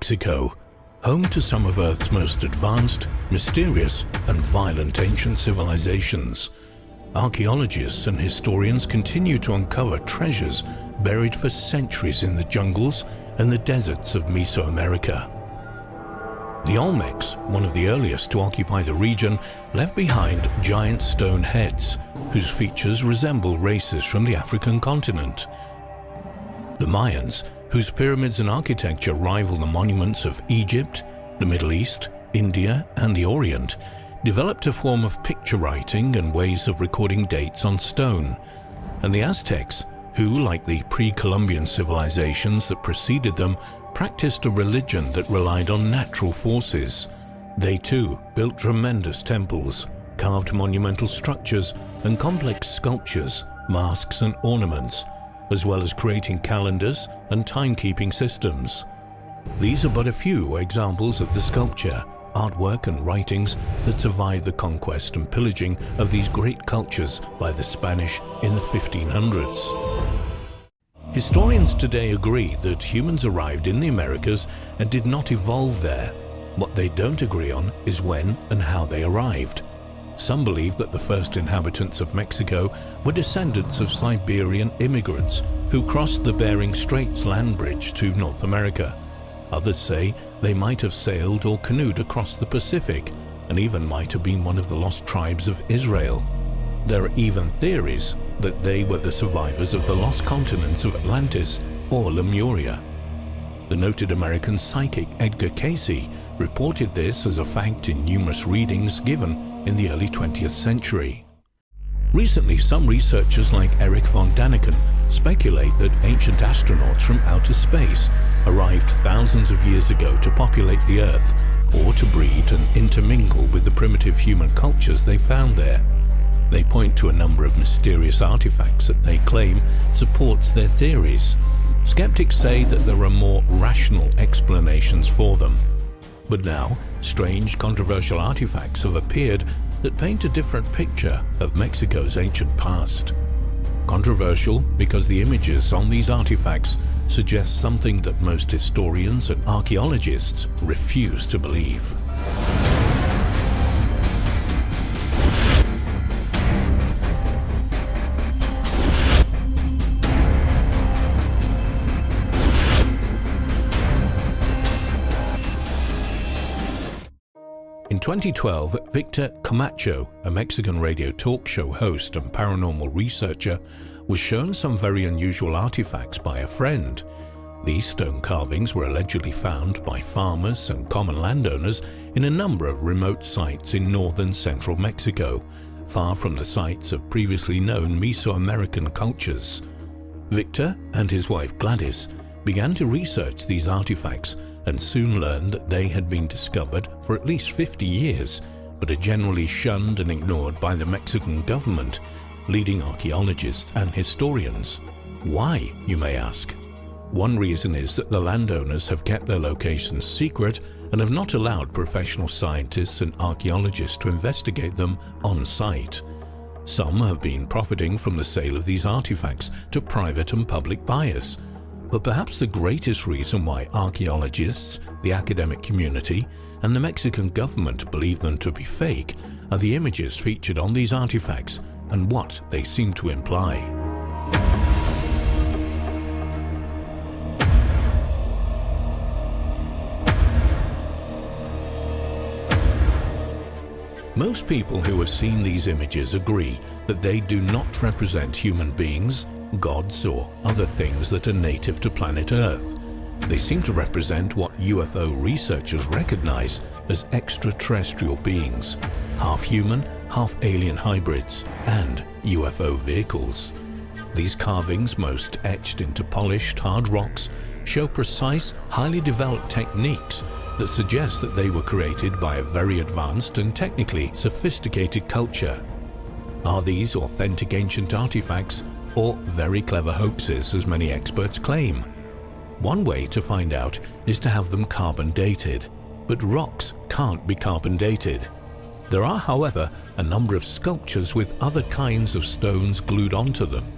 Mexico, home to some of Earth's most advanced, mysterious, and violent ancient civilizations. Archaeologists and historians continue to uncover treasures buried for centuries in the jungles and the deserts of Mesoamerica. The Olmecs, one of the earliest to occupy the region, left behind giant stone heads, whose features resemble races from the African continent. The Mayans, whose pyramids and architecture rival the monuments of Egypt, the Middle East, India, and the Orient, developed a form of picture writing and ways of recording dates on stone. And the Aztecs, who, like the pre-Columbian civilizations that preceded them, practiced a religion that relied on natural forces. They too built tremendous temples, carved monumental structures, and complex sculptures, masks and ornaments, as well as creating calendars and timekeeping systems. These are but a few examples of the sculpture, artwork and writings that survived the conquest and pillaging of these great cultures by the Spanish in the 1500s. Historians today agree that humans arrived in the Americas and did not evolve there. What they don't agree on is when and how they arrived. Some believe that the first inhabitants of Mexico were descendants of Siberian immigrants who crossed the Bering Straits land bridge to North America. Others say they might have sailed or canoed across the Pacific, and even might have been one of the lost tribes of Israel. There are even theories that they were the survivors of the lost continents of Atlantis or Lemuria. The noted American psychic Edgar Cayce reported this as a fact in numerous readings given in the early 20th century. Recently, some researchers like Erich von Däniken speculate that ancient astronauts from outer space arrived thousands of years ago to populate the Earth, or to breed and intermingle with the primitive human cultures they found there. They point to a number of mysterious artifacts that they claim supports their theories. Skeptics say that there are more rational explanations for them. But now, strange, controversial artifacts have appeared that paint a different picture of Mexico's ancient past. Controversial because the images on these artifacts suggest something that most historians and archaeologists refuse to believe. In 2012, Victor Camacho, a Mexican radio talk show host and paranormal researcher, was shown some very unusual artifacts by a friend. These stone carvings were allegedly found by farmers and common landowners in a number of remote sites in northern central Mexico, far from the sites of previously known Mesoamerican cultures. Victor and his wife Gladiz began to research these artifacts and soon learned that they had been discovered for at least 50 years, but are generally shunned and ignored by the Mexican government, leading archaeologists and historians. Why, you may ask? One reason is that the landowners have kept their locations secret and have not allowed professional scientists and archaeologists to investigate them on site. Some have been profiting from the sale of these artifacts to private and public buyers. But perhaps the greatest reason why archaeologists, the academic community, and the Mexican government believe them to be fake are the images featured on these artifacts and what they seem to imply. Most people who have seen these images agree that they do not represent human beings, gods, or other things that are native to planet Earth. They seem to represent what UFO researchers recognize as extraterrestrial beings, half human, half alien hybrids, and UFO vehicles. These carvings, most etched into polished, hard rocks, show precise, highly developed techniques that suggest that they were created by a very advanced and technically sophisticated culture. Are these authentic ancient artifacts or very clever hoaxes, as many experts claim? One way to find out is to have them carbon dated, but rocks can't be carbon dated. There are, however, a number of sculptures with other kinds of stones glued onto them.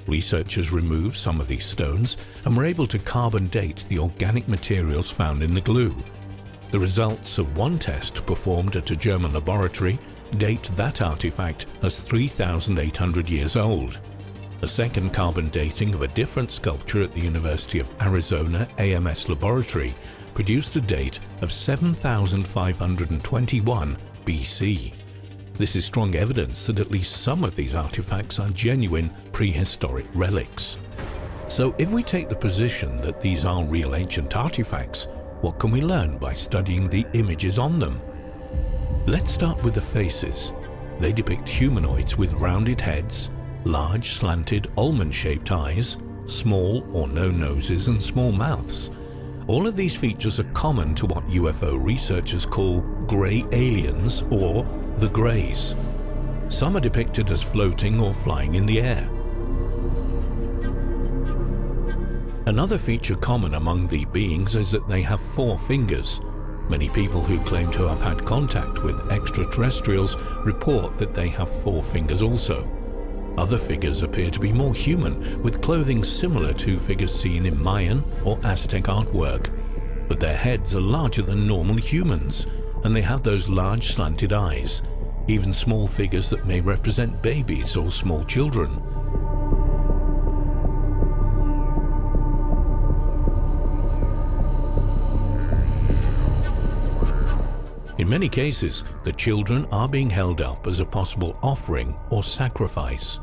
Researchers removed some of these stones and were able to carbon date the organic materials found in the glue. The results of one test performed at a German laboratory date that artifact as 3,800 years old. A second carbon dating of a different sculpture at the University of Arizona AMS laboratory produced a date of 7,521 BC. This is strong evidence that at least some of these artifacts are genuine prehistoric relics. So if we take the position that these are real ancient artifacts, what can we learn by studying the images on them? Let's start with the faces. They depict humanoids with rounded heads, large slanted almond-shaped eyes, small or no noses and small mouths. All of these features are common to what UFO researchers call grey aliens or the Greys. Some are depicted as floating or flying in the air. Another feature common among the beings is that they have 4 fingers. Many people who claim to have had contact with extraterrestrials report that they have 4 fingers also. Other figures appear to be more human, with clothing similar to figures seen in Mayan or Aztec artwork. But their heads are larger than normal humans, and they have those large slanted eyes, even small figures that may represent babies or small children. In many cases, the children are being held up as a possible offering or sacrifice.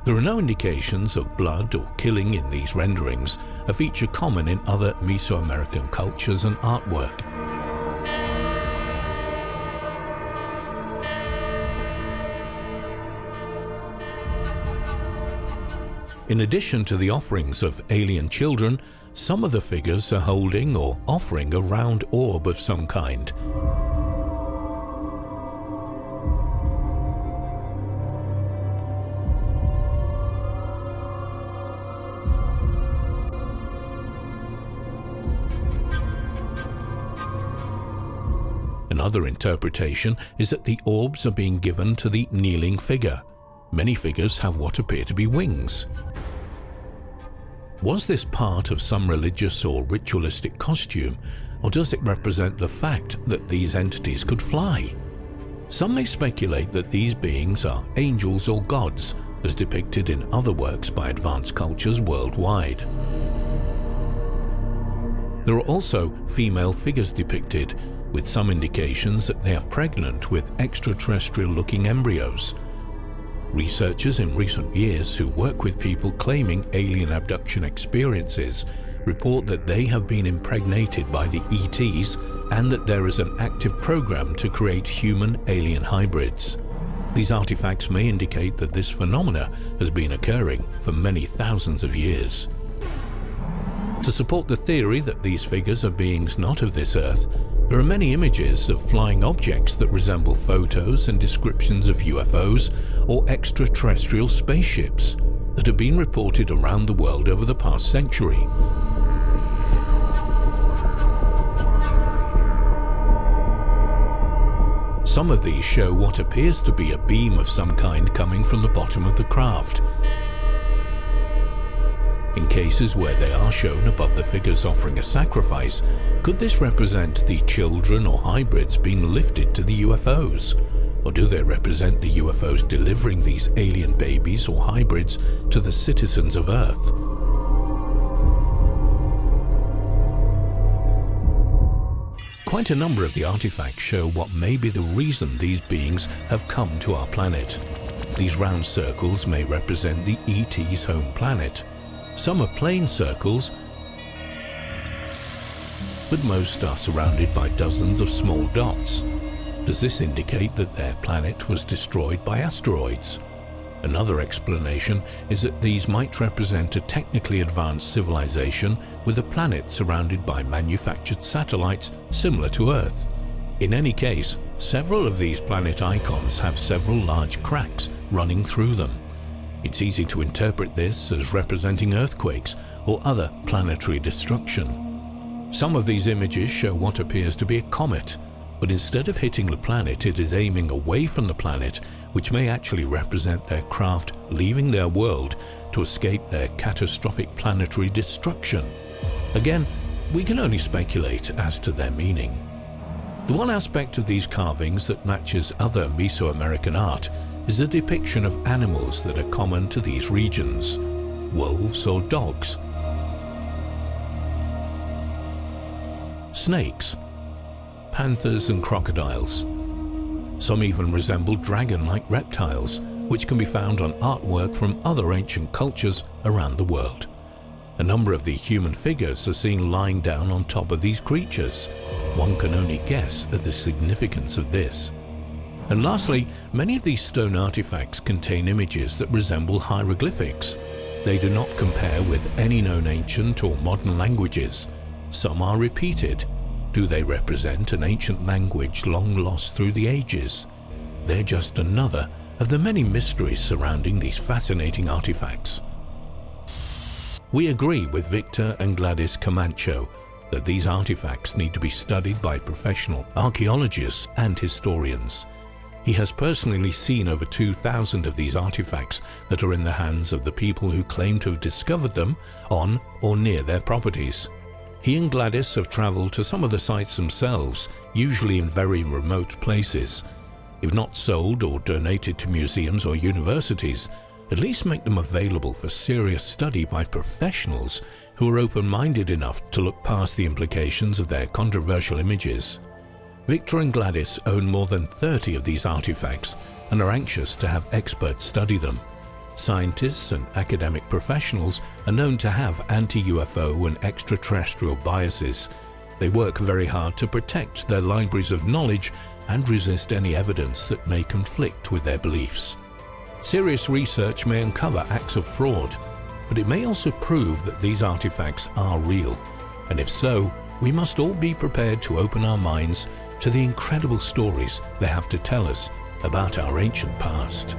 There are no indications of blood or killing in these renderings, a feature common in other Mesoamerican cultures and artwork. In addition to the offerings of alien children, some of the figures are holding or offering a round orb of some kind. Another interpretation is that the orbs are being given to the kneeling figure. Many figures have what appear to be wings. Was this part of some religious or ritualistic costume, or does it represent the fact that these entities could fly? Some may speculate that these beings are angels or gods, as depicted in other works by advanced cultures worldwide. There are also female figures depicted, with some indications that they are pregnant with extraterrestrial-looking embryos. Researchers in recent years who work with people claiming alien abduction experiences report that they have been impregnated by the ETs and that there is an active program to create human-alien hybrids. These artifacts may indicate that this phenomena has been occurring for many thousands of years. To support the theory that these figures are beings not of this earth, there are many images of flying objects that resemble photos and descriptions of UFOs or extraterrestrial spaceships that have been reported around the world over the past century. Some of these show what appears to be a beam of some kind coming from the bottom of the craft. In cases where they are shown above the figures offering a sacrifice, could this represent the children or hybrids being lifted to the UFOs? Or do they represent the UFOs delivering these alien babies or hybrids to the citizens of Earth? Quite a number of the artifacts show what may be the reason these beings have come to our planet. These round circles may represent the ET's home planet. Some are plain circles, but most are surrounded by dozens of small dots. Does this indicate that their planet was destroyed by asteroids? Another explanation is that these might represent a technically advanced civilization with a planet surrounded by manufactured satellites similar to Earth. In any case, several of these planet icons have several large cracks running through them. It's easy to interpret this as representing earthquakes or other planetary destruction. Some of these images show what appears to be a comet, but instead of hitting the planet, it is aiming away from the planet, which may actually represent their craft leaving their world to escape their catastrophic planetary destruction. Again, we can only speculate as to their meaning. The one aspect of these carvings that matches other Mesoamerican art is the depiction of animals that are common to these regions: wolves or dogs, snakes, panthers and crocodiles. Some even resemble dragon-like reptiles, which can be found on artwork from other ancient cultures around the world. A number of the human figures are seen lying down on top of these creatures. One can only guess at the significance of this. And lastly, many of these stone artifacts contain images that resemble hieroglyphics. They do not compare with any known ancient or modern languages. Some are repeated. Do they represent an ancient language long lost through the ages? They're just another of the many mysteries surrounding these fascinating artifacts. We agree with Victor and Gladiz Camacho that these artifacts need to be studied by professional archaeologists and historians. He has personally seen over 2,000 of these artifacts that are in the hands of the people who claim to have discovered them on or near their properties. He and Gladiz have traveled to some of the sites themselves, usually in very remote places. If not sold or donated to museums or universities, at least make them available for serious study by professionals who are open-minded enough to look past the implications of their controversial images. Victor and Gladiz own more than 30 of these artifacts and are anxious to have experts study them. Scientists and academic professionals are known to have anti-UFO and extraterrestrial biases. They work very hard to protect their libraries of knowledge and resist any evidence that may conflict with their beliefs. Serious research may uncover acts of fraud, but it may also prove that these artifacts are real. And if so, we must all be prepared to open our minds to the incredible stories they have to tell us about our ancient past.